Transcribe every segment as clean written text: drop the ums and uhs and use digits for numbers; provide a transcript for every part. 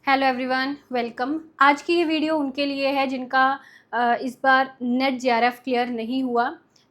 Hello everyone, welcome. आज की ये वीडियो उनके लिए है जिनका इस बार नेट जेआरएफ क्लियर नहीं हुआ।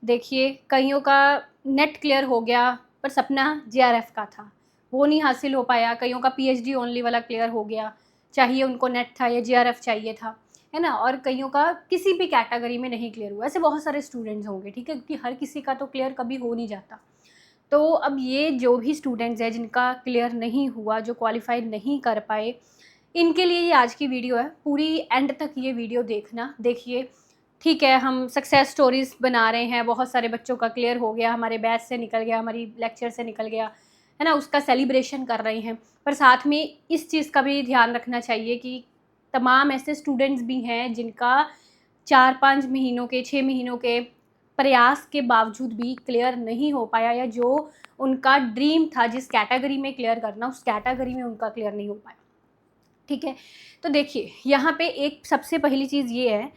देखिए, कईयों का नेट क्लियर हो गया पर सपना जेआरएफ का था, वो नहीं हासिल हो पाया। कईयों का पीएचडी ओनली वाला क्लियर हो गया, चाहिए उनको नेट था या जेआरएफ चाहिए था, है ना। और कईयों का किसी भी कैटेगरी में नहीं क्लियर हुआ। ऐसे बहुत सारे स्टूडेंट्स होंगे, ठीक है, क्योंकि हर किसी का तो क्लियर कभी हो नहीं जाता। तो अब ये जो भी स्टूडेंट्स हैं जिनका क्लियर नहीं हुआ, जो क्वालिफाई नहीं कर पाए, इनके लिए ये आज की वीडियो है। पूरी एंड तक ये वीडियो देखना। देखिए, ठीक है, हम सक्सेस स्टोरीज़ बना रहे हैं, बहुत सारे बच्चों का क्लियर हो गया, हमारे बैच से निकल गया, हमारी लेक्चर से निकल गया, है ना, उसका सेलिब्रेशन कर रहे हैं। पर साथ में इस चीज़ का भी ध्यान रखना चाहिए कि तमाम ऐसे स्टूडेंट्स भी हैं जिनका 4-5 महीनों के, 6 महीनों के प्रयास के बावजूद भी क्लियर नहीं हो पाया, या जो उनका ड्रीम था जिस कैटेगरी में क्लियर करना, उस कैटेगरी में उनका क्लियर नहीं हो पाया। ठीक है, तो देखिए यहाँ पे एक सबसे पहली चीज़ ये है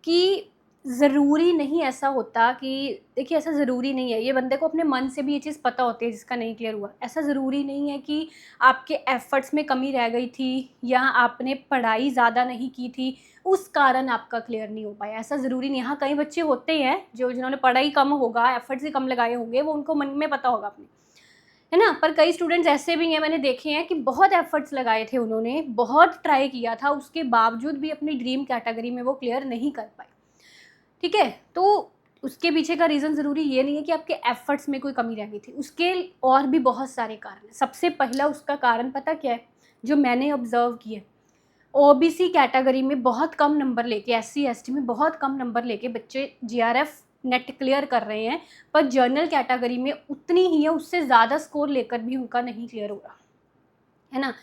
कि ज़रूरी नहीं ऐसा होता कि, देखिए ऐसा ज़रूरी नहीं है, ये बंदे को अपने मन से भी ये चीज़ पता होती है जिसका नहीं क्लियर हुआ। ऐसा ज़रूरी नहीं है कि आपके एफ़र्ट्स में कमी रह गई थी या आपने पढ़ाई ज़्यादा नहीं की थी, उस कारण आपका क्लियर नहीं हो पाया। ऐसा ज़रूरी नहीं है। हाँ, कई बच्चे होते हैं जिन्होंने पढ़ाई कम होगा, एफ़र्ट्स भी कम लगाए होंगे, वो उनको मन में पता होगा अपने, है ना। पर कई स्टूडेंट्स ऐसे भी हैं, मैंने देखे हैं कि बहुत एफर्ट्स लगाए थे उन्होंने, बहुत ट्राई किया था, उसके बावजूद भी अपनी ड्रीम कैटेगरी में वो क्लियर नहीं कर पाए। ठीक है, तो उसके पीछे का रीज़न ज़रूरी ये नहीं है कि आपके एफर्ट्स में कोई कमी रह गई थी, उसके और भी बहुत सारे कारण हैं। सबसे पहला उसका कारण पता क्या है, जो मैंने ऑब्ज़र्व किया, ओबीसी कैटेगरी में बहुत कम नंबर लेके, एससी एसटी में बहुत कम नंबर लेके बच्चे जीआरएफ नेट क्लियर कर रहे हैं, पर जनरल कैटेगरी में उतनी ही है, उससे ज़्यादा स्कोर लेकर भी उनका नहीं क्लियर हो रहा, है ना।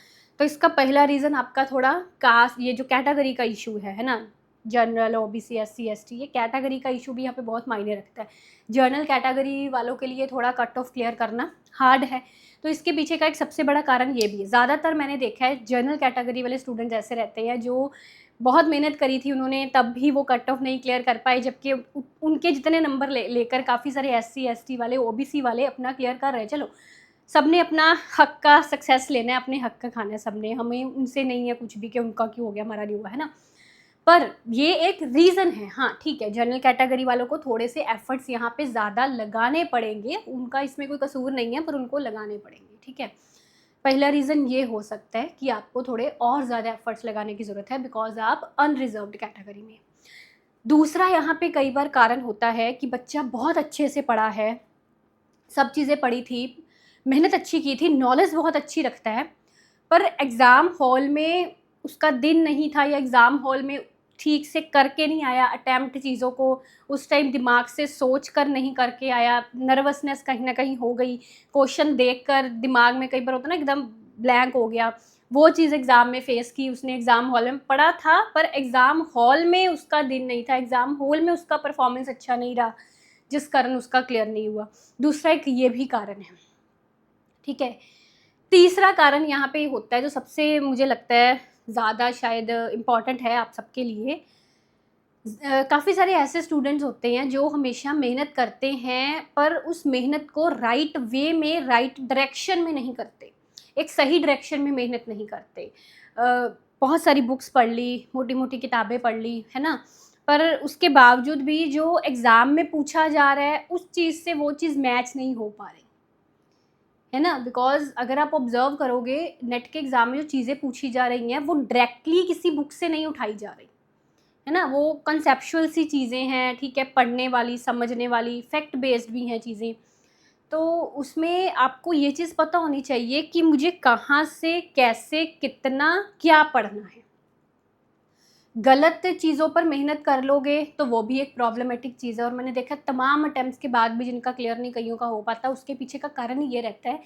तो इसका पहला रीज़न आपका थोड़ा कास्ट, ये जो कैटेगरी का इशू है ना, जनरल, ओबीसी, एससी एसटी, ये कैटेगरी का इशू भी यहाँ पे बहुत मायने रखता है। जनरल कैटेगरी वालों के लिए थोड़ा कट ऑफ क्लियर करना हार्ड है, तो इसके पीछे का एक सबसे बड़ा कारण ये भी है। ज़्यादातर मैंने देखा है जनरल कैटेगरी वाले स्टूडेंट्स ऐसे रहते हैं जो बहुत मेहनत करी थी उन्होंने, तब भी वो कट ऑफ नहीं क्लियर कर पाए, जबकि उनके जितने नंबर लेकर काफ़ी सारे एससी एसटी वाले, ओबीसी वाले अपना क्लियर कर रहे हैं। चलो, सबने अपना हक का सक्सेस लेना है, अपने हक का खाना है सबने, हमें उनसे नहीं है कुछ भी कि उनका क्यों हो गया, हमारा नहीं हुआ, है ना। पर ये एक रीज़न है। हाँ, ठीक है, जनरल कैटेगरी वालों को थोड़े से एफर्ट्स यहाँ पे ज़्यादा लगाने पड़ेंगे, उनका इसमें कोई कसूर नहीं है, पर उनको लगाने पड़ेंगे, ठीक है। पहला रीज़न ये हो सकता है कि आपको थोड़े और ज़्यादा एफर्ट्स लगाने की ज़रूरत है, बिकॉज़ आप अनरिज़र्व्ड कैटेगरी में। दूसरा यहाँ पे कई बार कारण होता है कि बच्चा बहुत अच्छे से पढ़ा है, सब चीज़ें पढ़ी थी, मेहनत अच्छी की थी, नॉलेज बहुत अच्छी रखता है, पर एग्ज़ाम हॉल में उसका दिन नहीं था, या एग्ज़ाम हॉल में ठीक से करके नहीं आया अटेम्प्ट चीज़ों को, उस टाइम दिमाग से सोच कर नहीं करके आया, नर्वसनेस कहीं न कहीं हो गई, क्वेश्चन देखकर दिमाग में कई बार होता है ना एकदम ब्लैंक हो गया, वो चीज़ एग्ज़ाम में फ़ेस की उसने। एग्ज़ाम हॉल में पढ़ा था, पर एग्ज़ाम हॉल में उसका दिन नहीं था, एग्ज़ाम हॉल में उसका परफ़ॉर्मेंस अच्छा नहीं रहा, जिस कारण उसका क्लियर नहीं हुआ। दूसरा एक ये भी कारण है, ठीक है। तीसरा कारण यहाँ पे होता है जो सबसे मुझे लगता है ज़्यादा शायद इम्पॉर्टेंट है आप सबके लिए। काफ़ी सारे ऐसे स्टूडेंट्स होते हैं जो हमेशा मेहनत करते हैं, पर उस मेहनत को राइट वे में, राइट डायरेक्शन में नहीं करते, एक सही डायरेक्शन में मेहनत नहीं करते। बहुत सारी बुक्स पढ़ ली, मोटी-मोटी किताबें पढ़ ली, है ना? पर उसके बावजूद भी जो एग्ज़ाम में पूछा जा रहा है, उस चीज़ से वो चीज़ मैच नहीं हो पा रही। है ना? बिकॉज़ अगर आप ऑब्ज़र्व करोगे, नेट के एग्ज़ाम में जो चीज़ें पूछी जा रही हैं, वो डायरेक्टली किसी बुक से नहीं उठाई जा रही, है ना? वो कॉन्सेप्चुअल सी चीज़ें हैं, ठीक है? पढ़ने वाली, समझने वाली, फैक्ट बेस्ड भी हैं चीज़ें। तो उसमें आपको ये चीज़ पता होनी चाहिए कि मुझे कहाँ से, कैसे, कितना, क्या पढ़ना है। गलत चीज़ों पर मेहनत कर लोगे तो वो भी एक प्रॉब्लमेटिक चीज़ है, और मैंने देखा तमाम अटेम्प्ट्स के बाद भी जिनका क्लियर नहीं कईयों का हो पाता, उसके पीछे का कारण ये रहता है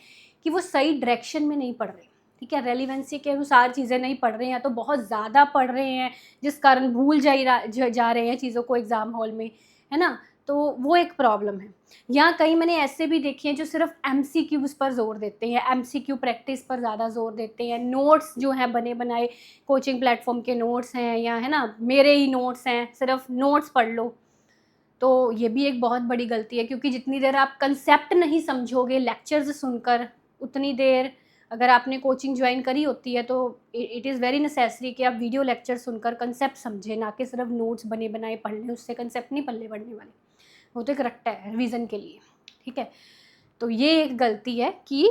कि वो सही डायरेक्शन में नहीं पढ़ रहे, ठीक है, रेलिवेंसी के अनुसार चीज़ें नहीं पढ़ रहे हैं, या तो बहुत ज़्यादा पढ़ रहे हैं जिस कारण भूल जा रहे हैं चीज़ों को एग्ज़ाम हॉल में, है ना। तो वो एक प्रॉब्लम है। यहाँ कई मैंने ऐसे भी देखे हैं जो सिर्फ एमसीक्यूज़ पर ज़ोर देते हैं, एमसीक्यू प्रैक्टिस पर ज़्यादा ज़ोर देते हैं, नोट्स जो हैं बने बनाए, कोचिंग प्लेटफ़ॉर्म के नोट्स हैं, या है ना मेरे ही नोट्स हैं, सिर्फ नोट्स पढ़ लो। तो ये भी एक बहुत बड़ी गलती है, क्योंकि जितनी देर आप कंसेप्ट नहीं समझोगे लेक्चर्स सुनकर, उतनी देर अगर आपने कोचिंग ज्वाइन करी होती है तो इट इज़ वेरी नेसेसरी कि आप वीडियो लेक्चर सुनकर कंसेप्ट समझें, ना कि सिर्फ नोट्स बने बनाए पढ़ लें, उससे कंसेप्ट नहीं पल्ले पढ़ने वाले, वो तो एक रट्टा है रिवीजन के लिए। ठीक है, तो ये एक गलती है कि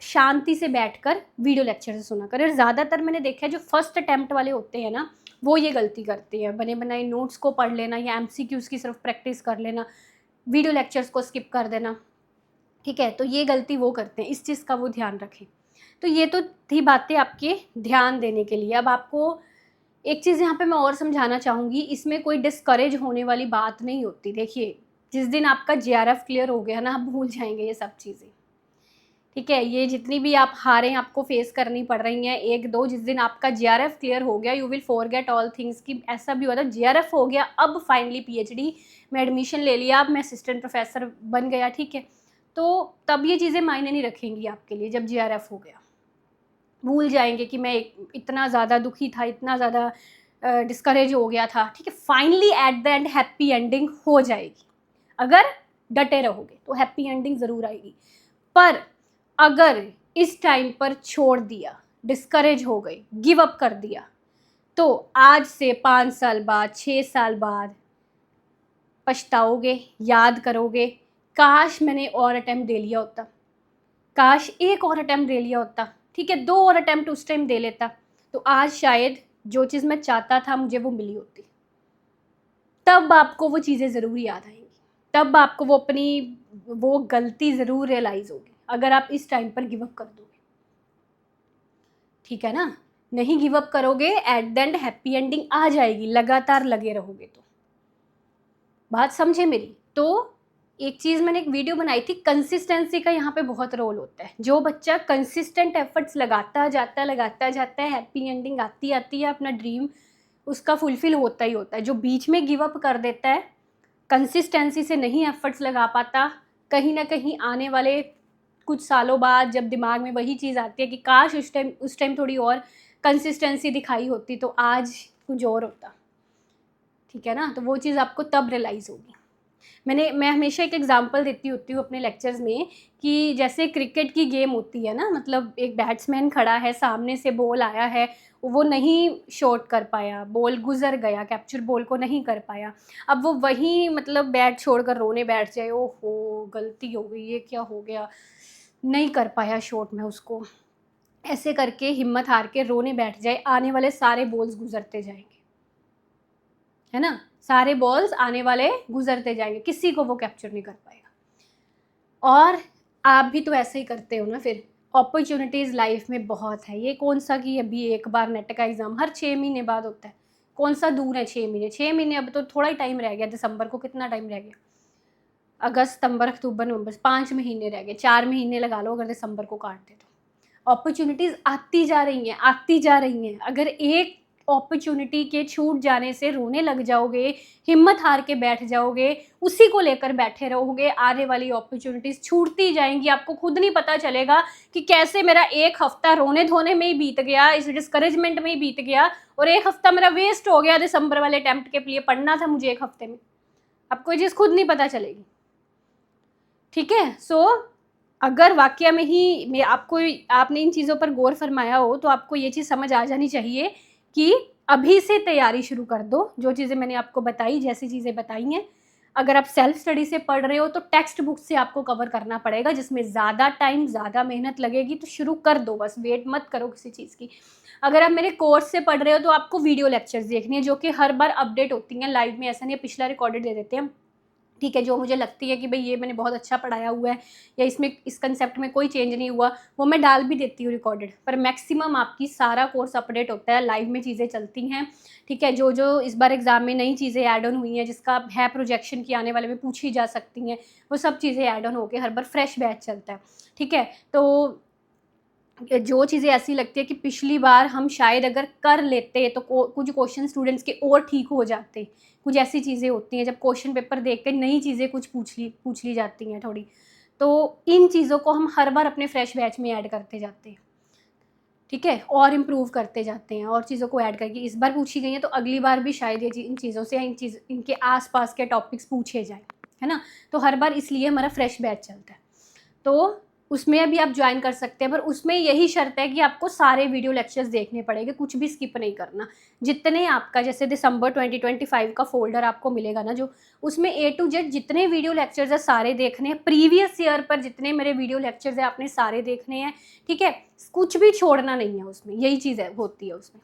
शांति से बैठकर वीडियो लेक्चर से सुना करें। ज़्यादातर मैंने देखा है जो फर्स्ट अटैम्प्ट वाले होते हैं ना, वो ये गलती करते हैं, बने बनाए नोट्स को पढ़ लेना या MCQs की सिर्फ प्रैक्टिस कर लेना, वीडियो लेक्चर्स को स्किप कर देना। ठीक है, तो ये गलती वो करते हैं, इस चीज़ का वो ध्यान रखें। तो ये तो थी बातें आपके ध्यान देने के लिए। अब आपको एक चीज़ यहाँ पे मैं और समझाना चाहूँगी, इसमें कोई डिस्करेज होने वाली बात नहीं होती। देखिए, जिस दिन आपका JRF क्लियर हो गया ना, आप भूल जाएंगे ये सब चीज़ें। ठीक है, ये जितनी भी आप हारें आपको फेस करनी पड़ रही हैं, 1-2, जिस दिन आपका JRF क्लियर हो गया, you will forget all things. कि ऐसा भी हुआ था, JRF हो गया, अब फाइनली PhD में एडमिशन ले लिया, अब मैं असिस्टेंट प्रोफेसर बन गया। ठीक है, तो तब ये चीज़ें मायने नहीं रखेंगी आपके लिए। जब JRF हो गया, भूल जाएंगे कि मैं इतना ज़्यादा दुखी था, इतना ज़्यादा डिस्करेज हो गया था। ठीक है, finally at the end happy ending हो जाएगी। अगर डटे रहोगे तो हैप्पी एंडिंग ज़रूर आएगी। पर अगर इस टाइम पर छोड़ दिया, डिस्करेज हो गई, गिव अप कर दिया, तो आज से 5 साल बाद, 6 साल बाद पछताओगे, याद करोगे, काश मैंने और अटेम्प्ट दे लिया होता, काश एक और अटेम्प्ट दे लिया होता। ठीक है, 2 और अटेम्प्ट उस टाइम दे लेता, तो आज शायद जो चीज़ मैं चाहता था मुझे वो मिली होती। तब आपको वो चीज़ें ज़रूर याद आएंगी, तब आपको वो गलती ज़रूर रियलाइज़ होगी, अगर आप इस टाइम पर गिव अप कर दोगे। ठीक है ना, नहीं गिव अप करोगे, at the end happy ending आ जाएगी, लगातार लगे रहोगे तो। बात समझे मेरी? तो एक चीज़ मैंने एक वीडियो बनाई थी, कंसिस्टेंसी का यहाँ पे बहुत रोल होता है। जो बच्चा कंसिस्टेंट एफर्ट्स लगाता जाता है, हैप्पी एंडिंग आती आती है, अपना ड्रीम उसका फुलफिल होता ही होता है। जो बीच में गिव अप कर देता है, कंसिस्टेंसी से नहीं एफर्ट्स लगा पाता, कहीं ना कहीं आने वाले कुछ सालों बाद जब दिमाग में वही चीज़ आती है कि काश उस टाइम थोड़ी और कंसिस्टेंसी दिखाई होती तो आज कुछ और होता। ठीक है ना, तो वो चीज़ आपको तब रियलाइज़ होगी। मैं हमेशा एक एग्जांपल देती होती हूँ अपने लेक्चर्स में कि जैसे क्रिकेट की गेम होती है ना, मतलब एक बैट्समैन खड़ा है, सामने से बॉल आया है, वो नहीं शॉट कर पाया, बॉल गुजर गया, कैप्चर बॉल को नहीं कर पाया। अब वो वहीं मतलब बैट छोड़कर रोने बैठ जाए, ओहो गलती हो गई, ये क्या हो गया, नहीं कर पाया शॉट में उसको, ऐसे करके हिम्मत हार के रोने बैठ जाए, आने वाले सारे बॉल्स गुजरते जाएंगे, है ना, सारे बॉल्स आने वाले गुजरते जाएंगे, किसी को वो कैप्चर नहीं कर पाएगा। और आप भी तो ऐसे ही करते हो ना फिर। अपॉर्चुनिटीज़ लाइफ में बहुत है, ये कौन सा कि अभी एक बार नेट का एग्ज़ाम हर 6 महीने बाद होता है, कौन सा दूर है 6 महीने, अब तो थोड़ा ही टाइम रह गया, दिसंबर को कितना टाइम रह गया, अगस्त सितंबर अक्टूबर नवंबर, 5 महीने रह गए, 4 महीने लगा लो अगर दिसंबर को काट दे तो। अपॉर्चुनिटीज़ आती जा रही हैं, आती जा रही हैं। अगर एक अपॉर्चुनिटी के छूट जाने से रोने लग जाओगे, हिम्मत हार के बैठ जाओगे, उसी को लेकर बैठे रहोगे, आने वाली अपॉर्चुनिटीज़ छूटती जाएंगी, आपको खुद नहीं पता चलेगा कि कैसे मेरा एक हफ्ता रोने धोने में ही बीत गया, इस डिस्करेजमेंट में ही बीत गया, और एक हफ्ता मेरा वेस्ट हो गया दिसंबर वाले अटेम्प्ट के लिए पढ़ना था मुझे एक हफ्ते में। आपको ये चीज़ खुद नहीं पता चलेगी। ठीक है, सो अगर वाकया में ही आपने इन चीज़ों पर गौर फरमाया हो तो आपको ये चीज़ समझ आ जानी चाहिए कि अभी से तैयारी शुरू कर दो। जो चीज़ें मैंने आपको बताई, जैसी चीज़ें बताई हैं, अगर आप सेल्फ स्टडी से पढ़ रहे हो तो टेक्स्ट बुक से आपको कवर करना पड़ेगा, जिसमें ज़्यादा टाइम ज़्यादा मेहनत लगेगी, तो शुरू कर दो, बस वेट मत करो किसी चीज़ की। अगर आप मेरे कोर्स से पढ़ रहे हो तो आपको वीडियो लेक्चर्स देखनी है, जो कि हर बार अपडेट होती हैं लाइव में, ऐसा नहीं है पिछला रिकॉर्डेड दे देते हैं। ठीक है, जो मुझे लगती है कि भाई ये मैंने बहुत अच्छा पढ़ाया हुआ है या इसमें इस कंसेप्ट में कोई चेंज नहीं हुआ, वो मैं डाल भी देती हूँ रिकॉर्डेड, पर मैक्सिमम आपकी सारा कोर्स अपडेट होता है, लाइव में चीज़ें चलती हैं। ठीक है, जो जो इस बार एग्ज़ाम में नई चीज़ें ऐड ऑन हुई हैं, जिसका है प्रोजेक्शन की आने वाले में पूछी जा सकती हैं, वो सब चीज़ें ऐड ऑन होकर हर बार फ्रेश बैच चलता है। ठीक है, तो जो चीज़ें ऐसी लगती है कि पिछली बार हम शायद अगर कर लेते तो कुछ क्वेश्चन स्टूडेंट्स के और ठीक हो जाते, कुछ ऐसी चीज़ें होती हैं जब क्वेश्चन पेपर देख के नई चीज़ें कुछ पूछ ली जाती हैं थोड़ी, तो इन चीज़ों को हम हर बार अपने फ्रेश बैच में ऐड करते जाते हैं। ठीक है, और इम्प्रूव करते जाते हैं, और चीज़ों को ऐड करके इस बार पूछी गई हैं तो अगली बार भी शायद ये इन चीज़ों से इनके आसपास के टॉपिक्स पूछे जाएँ, है ना। तो हर बार इसलिए हमारा फ्रेश बैच चलता है। तो उसमें अभी आप ज्वाइन कर सकते हैं, पर उसमें यही शर्त है कि आपको सारे वीडियो लेक्चर्स देखने पड़ेंगे, कुछ भी स्किप नहीं करना। जितने आपका जैसे दिसंबर 2025 का फोल्डर आपको मिलेगा ना, जो उसमें A to Z जितने वीडियो लेक्चर्स है सारे देखने हैं। प्रीवियस ईयर पर जितने मेरे वीडियो लेक्चर्स है आपने सारे देखने हैं, ठीक है। कुछ भी छोड़ना नहीं है उसमें, यही चीज़ है होती है उसमें,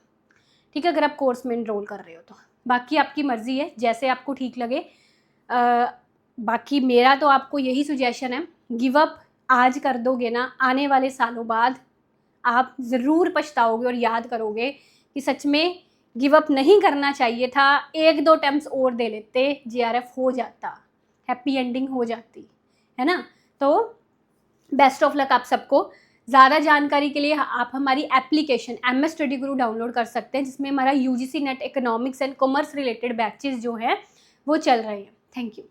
ठीक है, अगर आप कोर्स में इनरोल कर रहे हो तो। बाकी आपकी मर्ज़ी है, जैसे आपको ठीक लगे। बाकी मेरा तो आपको यही सुजेशन है, गिव अप आज कर दोगे ना, आने वाले सालों बाद आप ज़रूर पछताओगे और याद करोगे कि सच में गिव अप नहीं करना चाहिए था। 1-2 अटेम्प्ट्स और दे लेते, JRF हो जाता, हैप्पी एंडिंग हो जाती, है ना। तो बेस्ट ऑफ लक आप सबको। ज़्यादा जानकारी के लिए आप हमारी एप्लीकेशन MS स्टडी गुरु डाउनलोड कर सकते हैं, जिसमें हमारा UGC net economics and commerce related batches जो हैं वो चल रहे हैं। Thank you.